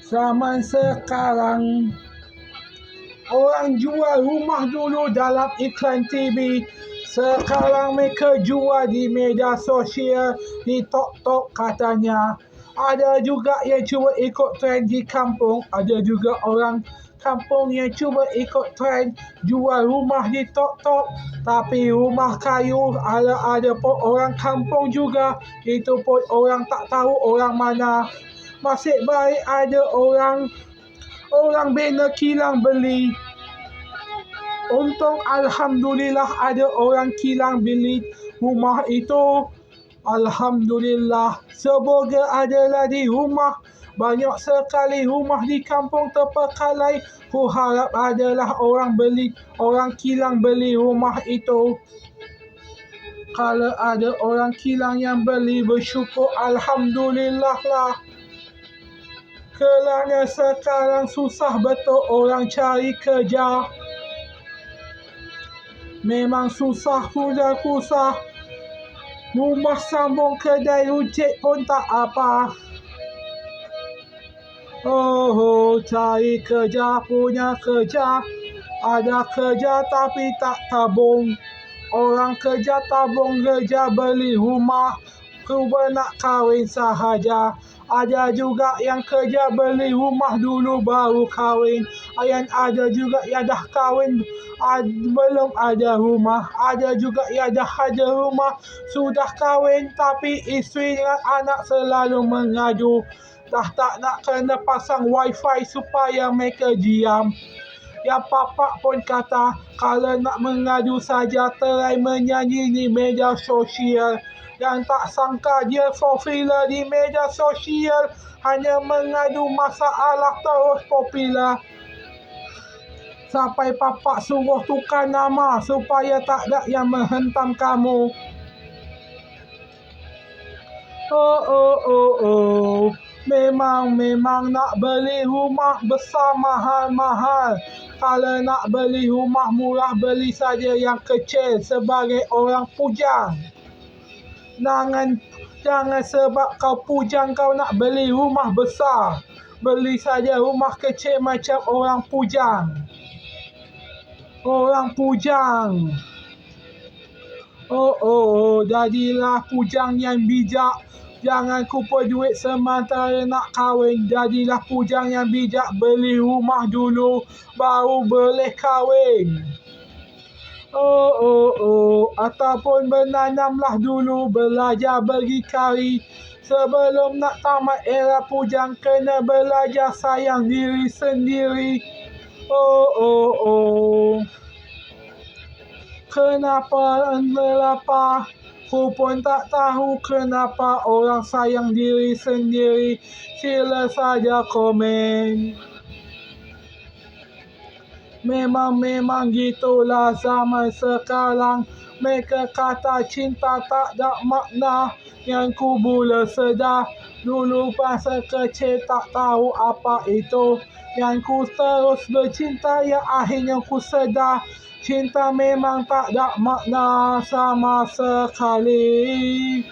Zaman sekarang orang jual rumah dulu dalam iklan TV. Sekarang mereka jual di media sosial, di tok-tok katanya. Ada juga yang cuba ikut trend di kampung. Ada juga orang kampung yang cuba ikut trend jual rumah di tok-tok. Tapi rumah kayu ada pun orang kampung juga. Itu pun orang tak tahu orang mana. Masih baik ada orang bina kilang beli. Untung alhamdulillah ada orang kilang beli rumah itu. Alhamdulillah. Semoga ada lagi rumah. Banyak sekali rumah di kampung terperkalai. Ku harap adalah orang kilang beli rumah itu. Kalau ada orang kilang yang beli, bersyukur alhamdulillah lah. Kerana sekarang susah betul orang cari kerja. Memang susah. Rumah sambung kedai runcit pun tak apa. Oh, cari kerja, punya kerja. Ada kerja tapi tak tabung. Orang kerja tabung kerja beli rumah. Cuba nak kahwin sahaja. Ada juga yang kerja beli rumah dulu baru kahwin. Yang ada juga yang dah kahwin belum ada rumah. Ada juga yang dah ada rumah sudah kahwin tapi isteri dengan anak selalu mengadu. Dah tak nak kena pasang wifi supaya mereka diam. Yang papa pun kata kalau nak mengadu saja terai menyanyi di media sosial. Yang tak sangka dia popular di media sosial. Hanya mengadu masalah terus popular. Sampai papa suruh tukar nama supaya tak ada yang menghentam kamu. Oh. Memang nak beli rumah besar mahal-mahal. Kalau nak beli rumah murah, beli saja yang kecil sebagai orang pujang. Jangan sebab kau pujang kau nak beli rumah besar. Beli saja rumah kecil macam orang pujang. Jadilah pujang yang bijak. Jangan kumpul duit sementara nak kahwin. Jadilah pujang yang bijak. Beli rumah dulu baru boleh kahwin. Ataupun menanamlah dulu, belajar berdikari. Sebelum nak tamat era pujang, kena belajar sayang diri sendiri. Kenapa lapar? Ku pun tak tahu kenapa orang sayang diri sendiri. Sila saja komen. Memang gitulah zaman sekarang. Mereka kata cinta tak ada makna. Yang ku mula sedar. Dulu masa kecil tak tahu apa itu. Yang ku terus bercinta, yang akhirnya ku sedar. Cinta memang tak ada makna sama sekali.